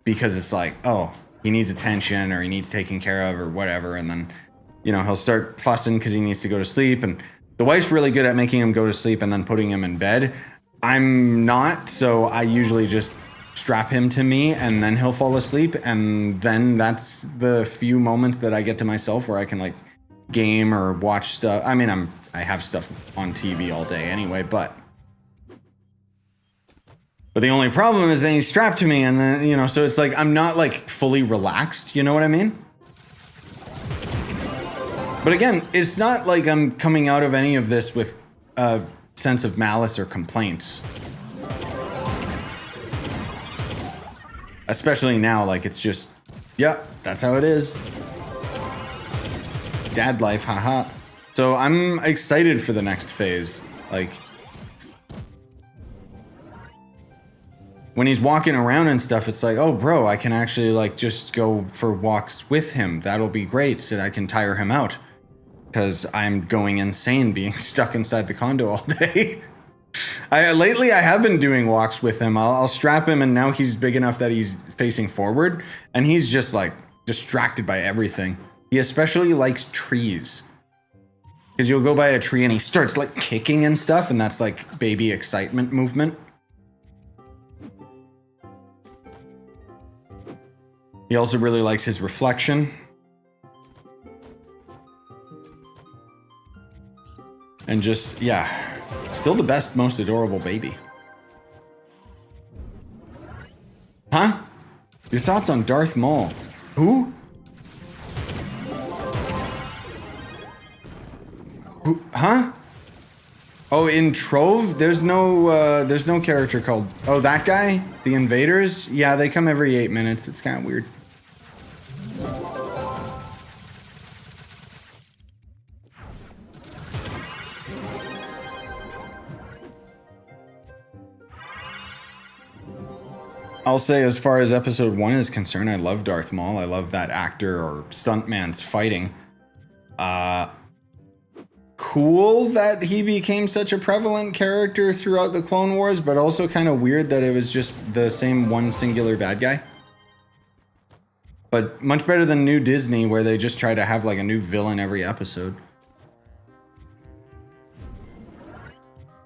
because it's like, oh, he needs attention or he needs taken care of or whatever. And then, you know, he'll start fussing because he needs to go to sleep. And the wife's really good at making him go to sleep and then putting him in bed. I'm not. So I usually just strap him to me and then he'll fall asleep. And then that's the few moments that I get to myself where I can like game or watch stuff. I mean, I have stuff on TV all day anyway, but the only problem is then he's strapped to me and then, you know, so it's like, I'm not like fully relaxed. You know what I mean? But again, it's not like I'm coming out of any of this with a sense of malice or complaints. Especially now, like it's just, yeah, that's how it is. Dad life, haha. So I'm excited for the next phase. Like, when he's walking around and stuff, it's like, oh, bro, I can actually like just go for walks with him. That'll be great. So I can tire him out because I'm going insane being stuck inside the condo all day. Lately, I have been doing walks with him. I'll strap him, and now he's big enough that he's facing forward, and he's just like distracted by everything. He especially likes trees, because you'll go by a tree and he starts like kicking and stuff, and that's like baby excitement movement. He also really likes his reflection. And just, yeah, still the best, most adorable baby. Huh? Your thoughts on Darth Maul? Who? Huh? Oh, in Trove, there's no character called, oh, that guy? The invaders? Yeah, they come every 8 minutes. It's kind of weird. I'll say as far as episode 1 is concerned, I love Darth Maul. I love that actor or stuntman's fighting. Cool that he became such a prevalent character throughout the Clone Wars, but also kind of weird that it was just the same one singular bad guy. But much better than New Disney, where they just try to have like a new villain every episode.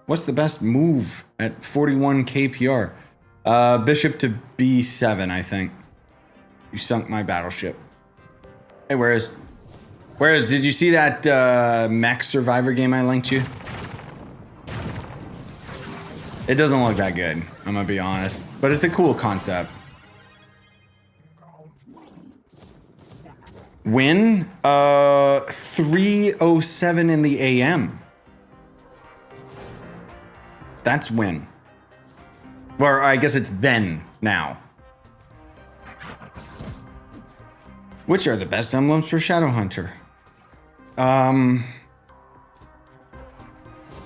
What's the best move at 41 KPR? Bishop to B7, I think. You sunk my battleship. Hey, whereas, did you see that mech survivor game I linked you? It doesn't look that good, I'm gonna be honest. But it's a cool concept. Win? 3:07 in the AM. That's win. Or I guess it's then, now. Which are the best emblems for Shadowhunter? I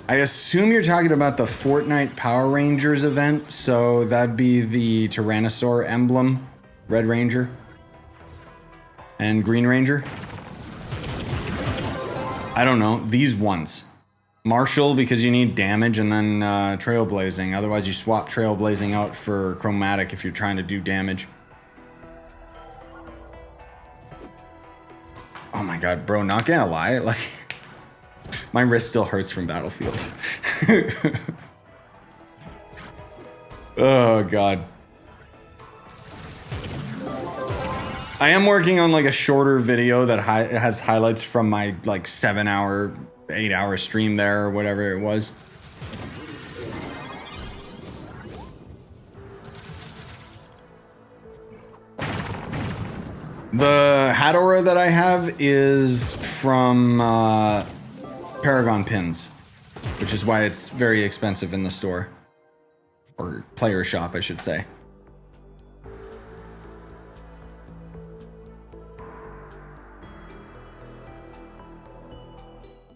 assume you're talking about the Fortnite Power Rangers event, so that'd be the Tyrannosaur emblem, Red Ranger, and Green Ranger. I don't know, these ones. Martial, because you need damage, and then Trailblazing. Otherwise, you swap Trailblazing out for Chromatic if you're trying to do damage. Oh my god, bro, not gonna lie, like, my wrist still hurts from Battlefield. Oh god. I am working on like a shorter video that has highlights from my like 7-hour, 8-hour stream there, or whatever it was. The hat aura that I have is from Paragon pins, which is why it's very expensive in the store, or player shop, I should say.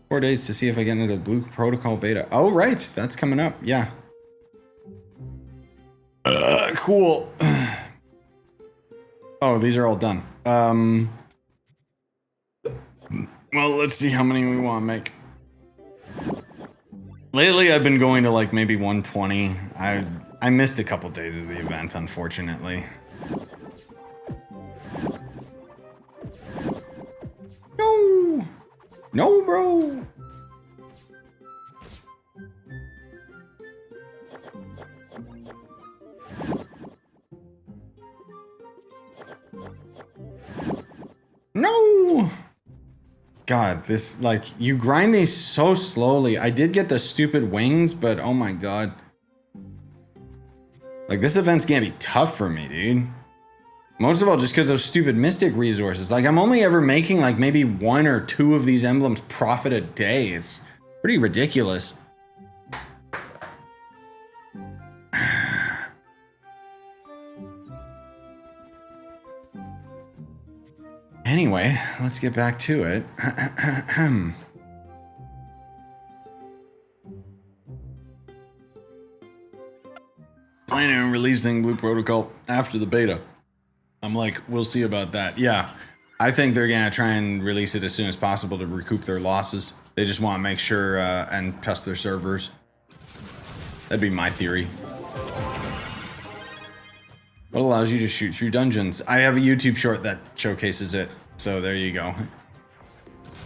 Four days to see if I get into Blue Protocol beta. Oh, right. That's coming up. Yeah. Cool. Oh, these are all done. Well, let's see how many we want to make. Lately, I've been going to like maybe 120. I missed a couple days of the event, unfortunately. No! No, bro! No! God, this, like, you grind these so slowly. I did get the stupid wings, but oh my god. Like, this event's gonna be tough for me, dude. Most of all, just because of stupid Mystic resources. Like, I'm only ever making, like, maybe 1 or 2 of these emblems profit a day. It's pretty ridiculous. Anyway, let's get back to it. Planning on releasing Blue Protocol after the beta. I'm like, we'll see about that. Yeah, I think they're gonna try and release it as soon as possible to recoup their losses. They just want to make sure and test their servers. That'd be my theory. What allows you to shoot through dungeons? I have a YouTube short that showcases it, so there you go.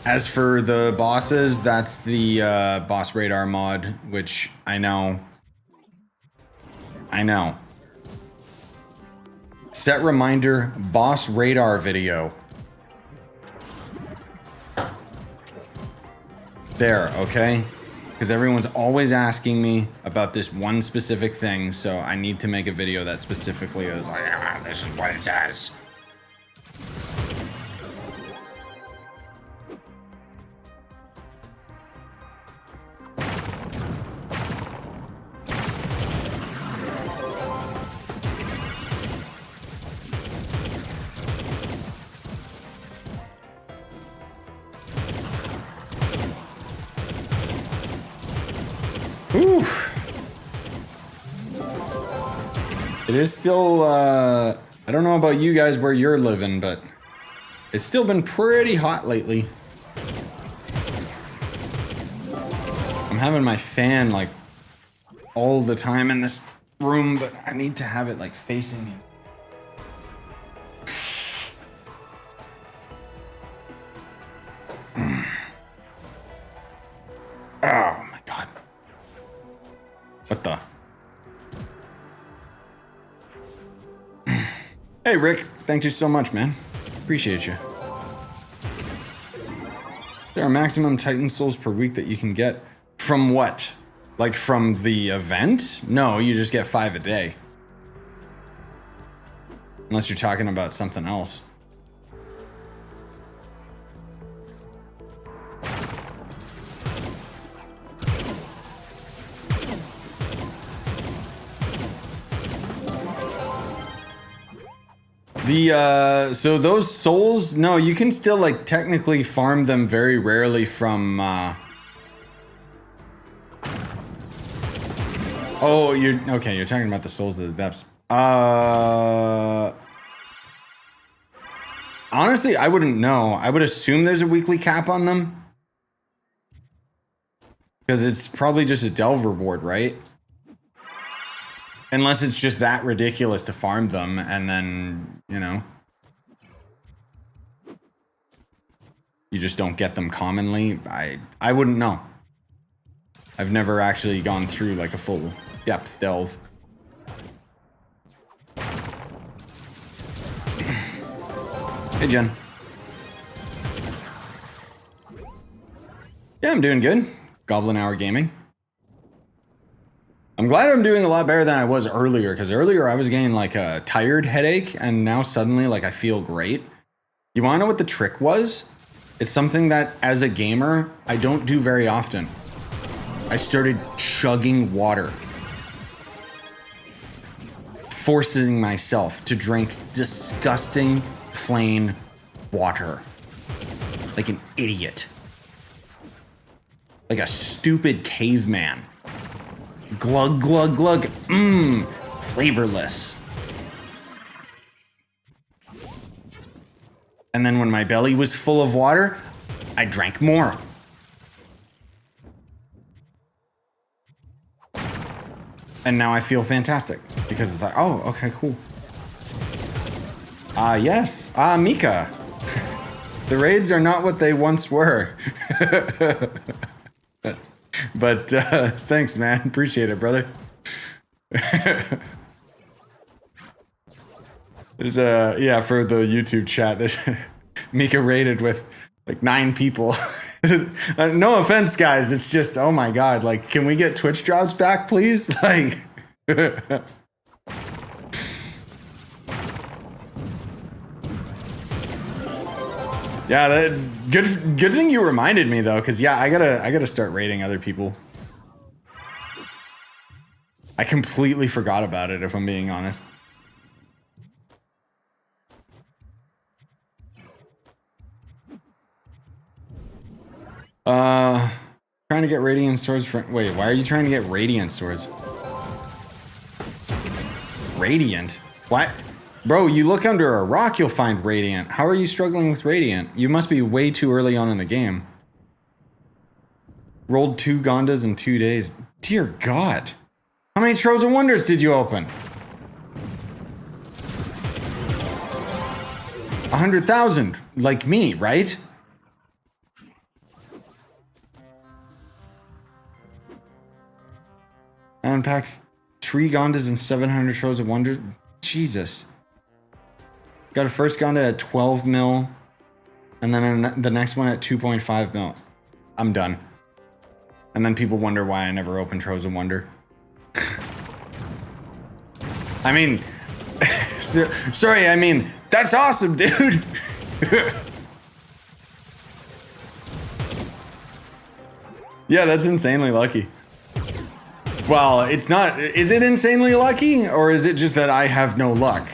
As for the bosses, that's the boss radar mod, which I know. Set reminder, boss radar video. There, okay? Because everyone's always asking me about this one specific thing, so I need to make a video that specifically is like, ah, this is what it does. It is still, I don't know about you guys where you're living, but it's still been pretty hot lately. I'm having my fan like all the time in this room, but I need to have it like facing me. Oh my God. What the? Hey, Rick. Thank you so much, man. Appreciate you. There are maximum Titan souls per week that you can get. From what? Like from the event? No, you just get 5 a day. Unless you're talking about something else. So those souls, no, you can still like technically farm them very rarely from, oh, you're talking about the souls of the depths. Honestly, I wouldn't know. I would assume there's a weekly cap on them. Because it's probably just a delve reward, right? Unless it's just that ridiculous to farm them, and then, you know, you just don't get them commonly. I wouldn't know. I've never actually gone through like a full depth delve. Hey, Jen. Yeah, I'm doing good. Goblin Hour Gaming. I'm glad I'm doing a lot better than I was earlier, because earlier I was getting like a tired headache, and now suddenly like I feel great. You want to know what the trick was? It's something that as a gamer, I don't do very often. I started chugging water. Forcing myself to drink disgusting plain water. Like an idiot. Like a stupid caveman. Glug, glug, glug. Mmm. Flavorless. And then when my belly was full of water, I drank more. And now I feel fantastic. Because it's like, oh, okay, cool. Yes. Mika. The raids are not what they once were. But thanks, man. Appreciate it, brother. There's yeah, for the YouTube chat, there's Mika raided with like 9 people. No offense, guys. It's just, oh my God. Like, can we get Twitch drops back, please? Like, yeah, good thing you reminded me though, because yeah, I gotta start raiding other people. I completely forgot about it, if I'm being honest. Trying to get radiant swords for. Wait, why are you trying to get radiant swords? Radiant? What? Bro, you look under a rock, you'll find radiant. How are you struggling with radiant? You must be way too early on in the game. Rolled 2 Gondas in 2 days. Dear God. How many Troves of Wonders did you open? 100,000. Like me, right? I unpacked 3 Gondas and 700 Troves of Wonders. Jesus. Got a first Gonda at 12 mil, and then the next one at 2.5 mil. I'm done. And then people wonder why I never open Troves of Wonder. I mean, sorry, I mean, that's awesome, dude. Yeah, that's insanely lucky. Well, it's not. Is it insanely lucky, or is it just that I have no luck?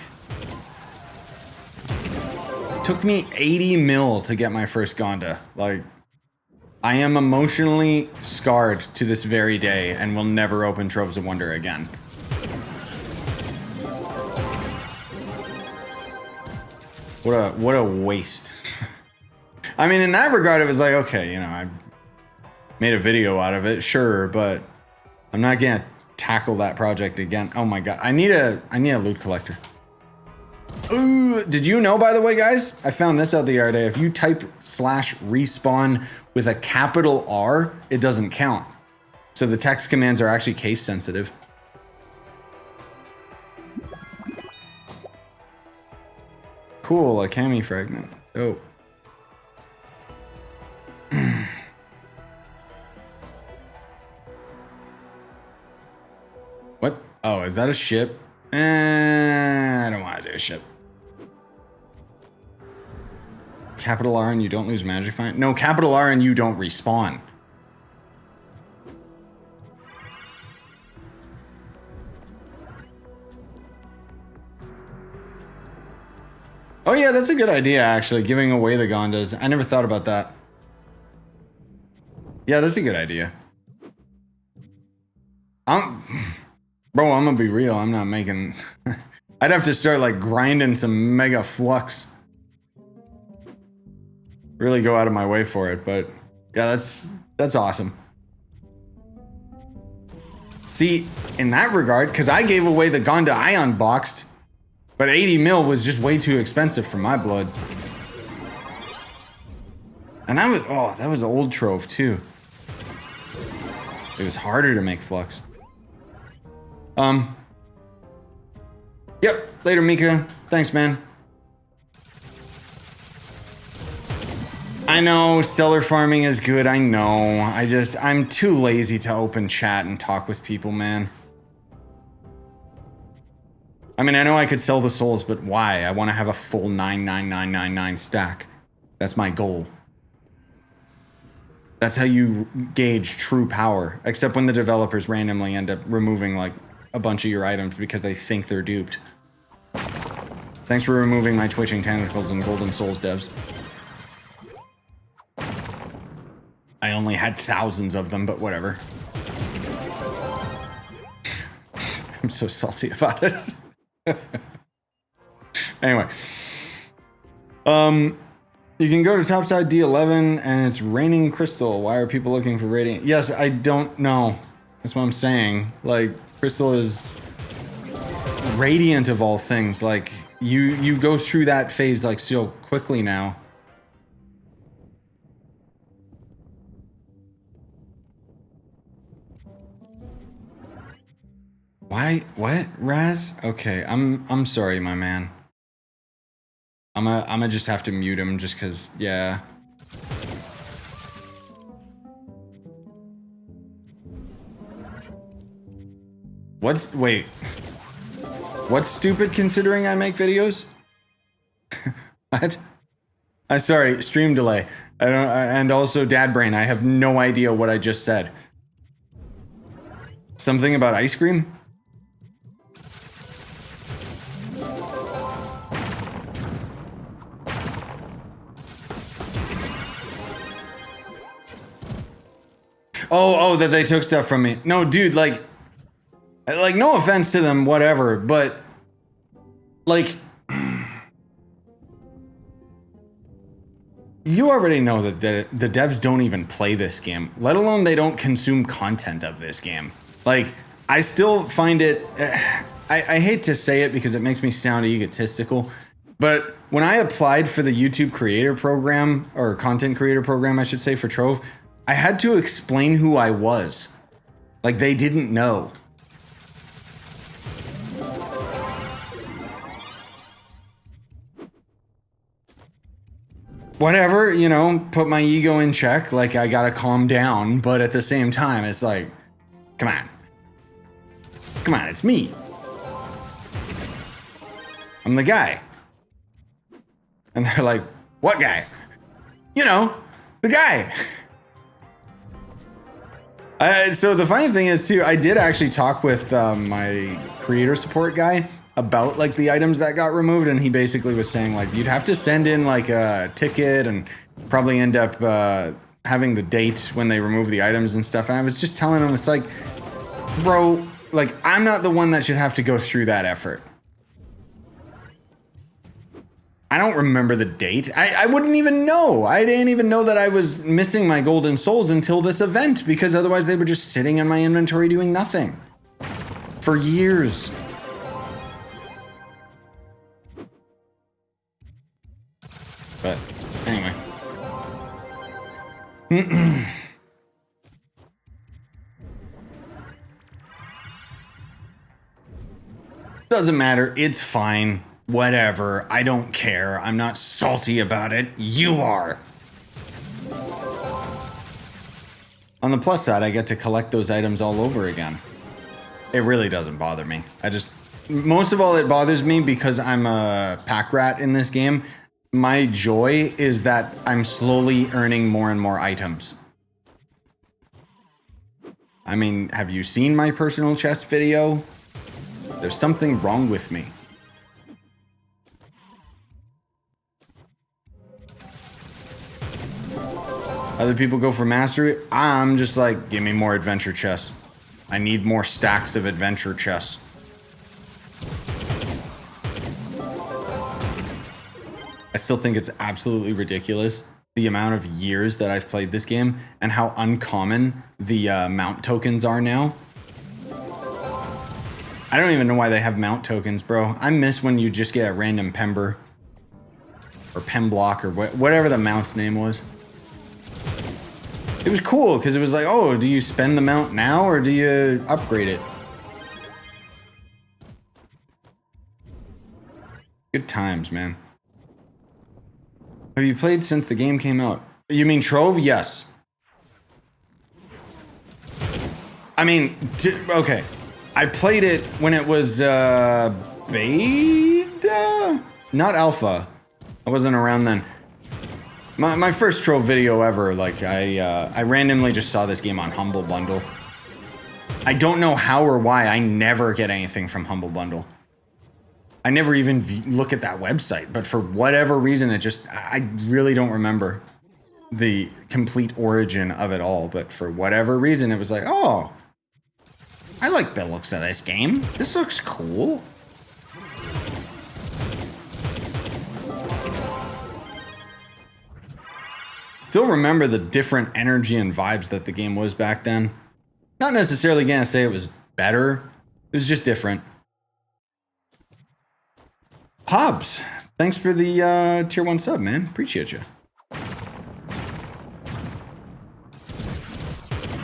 It took me 80 mil to get my first Gonda. Like, I am emotionally scarred to this very day and will never open Troves of Wonder again. What a waste. I mean, in that regard, it was like, okay, you know, I made a video out of it, sure, but I'm not gonna tackle that project again. Oh my god, I need a loot collector. Ooh, did you know, by the way, guys? I found this out the other day. If you type /respawn with a capital R, it doesn't count. So the text commands are actually case sensitive. Cool, a cami fragment. Oh. What? Oh, is that a ship? I don't want to do a ship. Capital R and you don't lose magic find? No, capital R and you don't respawn. Oh yeah, that's a good idea, actually, giving away the Gondas. I never thought about that. Yeah, that's a good idea. Bro, I'm gonna be real, I'm not making... I'd have to start, like, grinding some mega flux. Really go out of my way for it, but... Yeah, that's awesome. See, in that regard, because I gave away the Gonda I unboxed, but 80 mil was just way too expensive for my blood. And that was, oh, that was old Trove too. It was harder to make flux. Yep, later Mika. Thanks, man. I know, stellar farming is good, I know. I'm too lazy to open chat and talk with people, man. I mean, I know I could sell the souls, but why? I want to have a full 99999 stack. That's my goal. That's how you gauge true power. Except when the developers randomly end up removing, like, a bunch of your items because they think they're duped. Thanks for removing my twitching tentacles and golden souls, devs. I only had thousands of them, but whatever. I'm so salty about it. Anyway, you can go to topside D11 and it's raining crystal. Why are people looking for radiant? Yes, I don't know. That's what I'm saying. Like, crystal is radiant of all things. Like, you go through that phase like so quickly now. Why? What? Raz? Okay, I'm sorry, my man. I'ma just have to mute him just cause, yeah. Wait. What's stupid considering I make videos? What? I'm sorry, stream delay. I don't, and also dad brain, I have no idea what I just said. Something about ice cream? Oh, that they took stuff from me. No, dude, like, no offense to them, whatever, but, like, you already know that the devs don't even play this game, let alone they don't consume content of this game. Like, I still find it, I hate to say it because it makes me sound egotistical, but when I applied for the YouTube creator program, or content creator program, I should say, for Trove, I had to explain who I was. Like, they didn't know. Whatever, you know, put my ego in check, like I gotta calm down, but at the same time, it's like, come on. Come on, it's me. I'm the guy. And they're like, what guy? You know, the guy. So the funny thing is too, I did actually talk with my creator support guy about like the items that got removed, and he basically was saying like you'd have to send in like a ticket and probably end up having the date when they remove the items and stuff. And I was just telling him, it's like, bro, like I'm not the one that should have to go through that effort. I don't remember the date. I wouldn't even know. I didn't even know that I was missing my golden souls until this event, because otherwise they were just sitting in my inventory doing nothing for years. But anyway. Doesn't matter. It's fine. Whatever. I don't care. I'm not salty about it. You are. On the plus side, I get to collect those items all over again. It really doesn't bother me. Most of all, it bothers me because I'm a pack rat in this game. My joy is that I'm slowly earning more and more items. I mean, have you seen my personal chest video? There's something wrong with me. Other people go for mastery. I'm just like, give me more adventure chests. I need more stacks of adventure chests. I still think it's absolutely ridiculous the amount of years that I've played this game and how uncommon the mount tokens are now. I don't even know why they have mount tokens, bro. I miss when you just get a random Pember or Pemblock or whatever the mount's name was. It was cool because it was like, oh, do you spend the mount now or do you upgrade it? Good times, man. Have you played since the game came out? You mean Trove? Yes. I mean, okay. I played it when it was beta? Not alpha. I wasn't around then. My first Trove video ever, like I randomly just saw this game on Humble Bundle. I don't know how or why I never get anything from Humble Bundle. I never even look at that website, but for whatever reason, I really don't remember the complete origin of it all. But for whatever reason, it was like, oh, I like the looks of this game. This looks cool. Still remember the different energy and vibes that the game was back then. Not necessarily gonna say it was better. It was just different. Hobbs, thanks for the tier 1 sub, man. Appreciate you.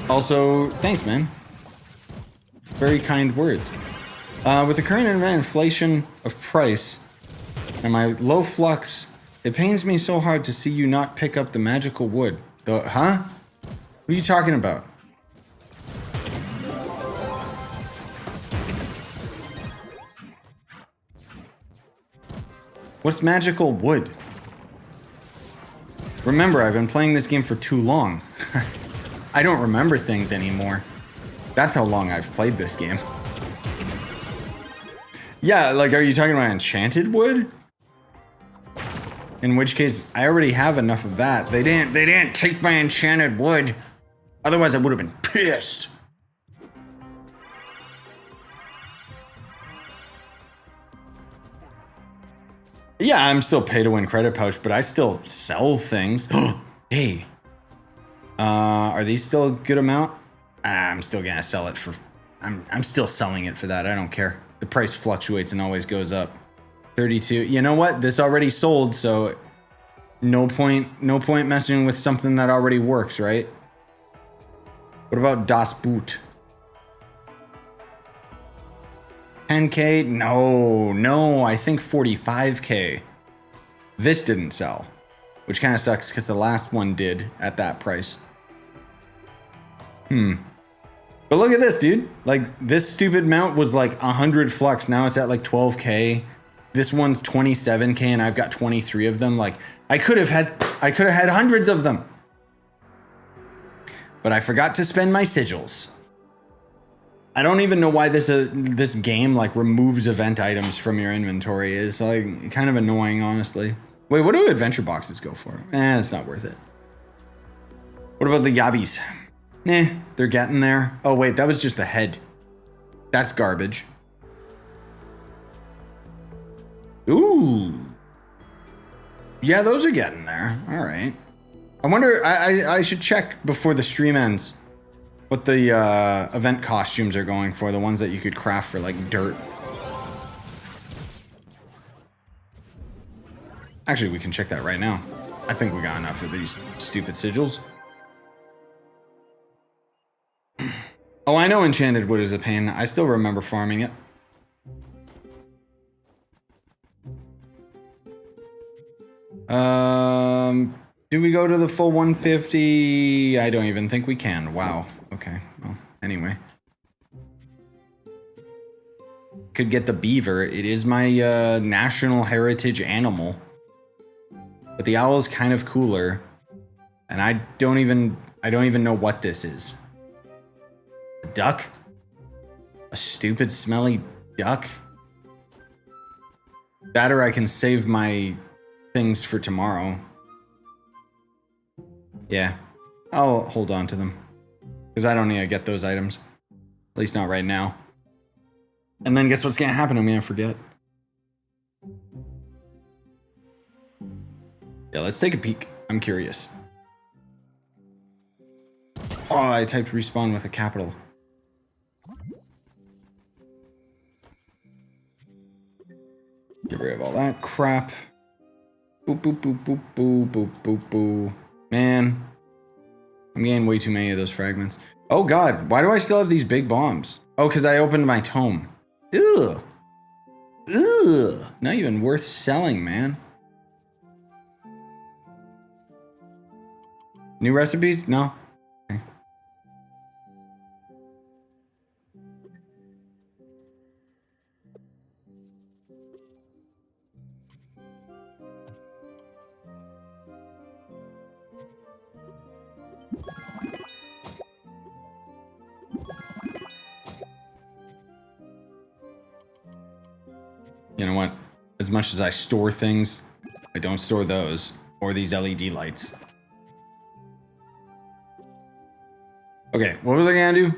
Also, thanks, man. Very kind words. With the current inflation of price and my low flux, it pains me so hard to see you not pick up the magical wood. Huh? What are you talking about? What's magical wood? Remember, I've been playing this game for too long. I don't remember things anymore. That's how long I've played this game. Yeah, like, are you talking about enchanted wood? In which case, I already have enough of that. They didn't take my enchanted wood. Otherwise, I would have been pissed. Yeah, I'm still pay to win credit pouch, but I still sell things. Hey. Are these still a good amount? I'm still gonna sell it for... I'm still selling it for that. I don't care. The price fluctuates and always goes up. 32. You know what? This already sold, so no point messing with something that already works, right? What about Das Boot? 10K? No, I think 45K. This didn't sell, which kind of sucks because the last one did at that price. But look at this, dude. Like, this stupid mount was like 100 flux. Now it's at like 12K. This one's 27K and I've got 23 of them. Like, I could have had hundreds of them. But I forgot to spend my sigils. I don't even know why this game like removes event items from your inventory. It's like kind of annoying, honestly. Wait, what do adventure boxes go for? It's not worth it. What about the yabbies? They're getting there. Oh wait, that was just the head. That's garbage. Ooh. Yeah, those are getting there. All right. I wonder, I should check before the stream ends what the event costumes are going for, the ones that you could craft for like dirt. Actually, we can check that right now. I think we got enough of these stupid sigils. Oh, I know enchanted wood is a pain. I still remember farming it. Do we go to the full 150? I don't even think we can. Wow. Okay. Well, anyway. Could get the beaver. It is my national heritage animal. But the owl is kind of cooler. And I don't even know what this is. A duck? A stupid smelly duck? That or I can save my things for tomorrow. Yeah, I'll hold on to them. Because I don't need to get those items. At least not right now. And then guess what's gonna happen to me? I forget. Yeah, let's take a peek. I'm curious. Oh, I typed respawn with a capital. Get rid of all that crap. Boop, boop, boop, boop, boop, boop, boop, boop. Man, I'm getting way too many of those fragments. Oh god, why do I still have these big bombs? Oh, because I opened my tome. Ugh. Ugh. Not even worth selling, man. New recipes? No. Okay. You know what? As much as I store things, I don't store those or these LED lights. Okay, what was I gonna do?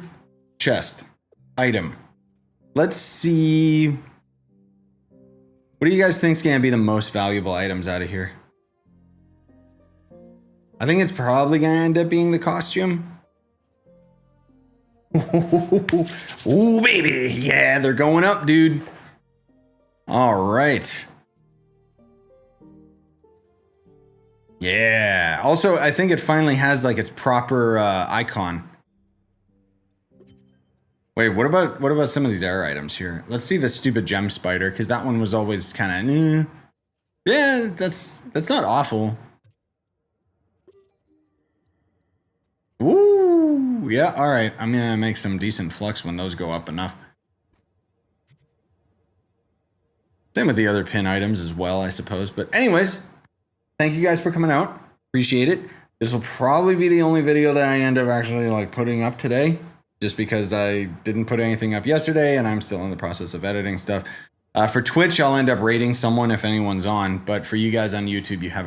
Chest. Item. Let's see. What do you guys think is gonna be the most valuable items out of here? I think it's probably gonna end up being the costume. Ooh, baby. Yeah, they're going up, dude. All right. Yeah. Also, I think it finally has like its proper icon. Wait, what about some of these air items here? Let's see the stupid gem spider, because that one was always kind of yeah, that's not awful. Ooh, yeah, all right. I'm gonna make some decent flux when those go up enough. Same with the other pin items as well, I suppose. But anyways, thank you guys for coming out. Appreciate it. This will probably be the only video that I end up actually like putting up today, just because I didn't put anything up yesterday and I'm still in the process of editing stuff. For Twitch, I'll end up rating someone if anyone's on. But for you guys on YouTube, you have a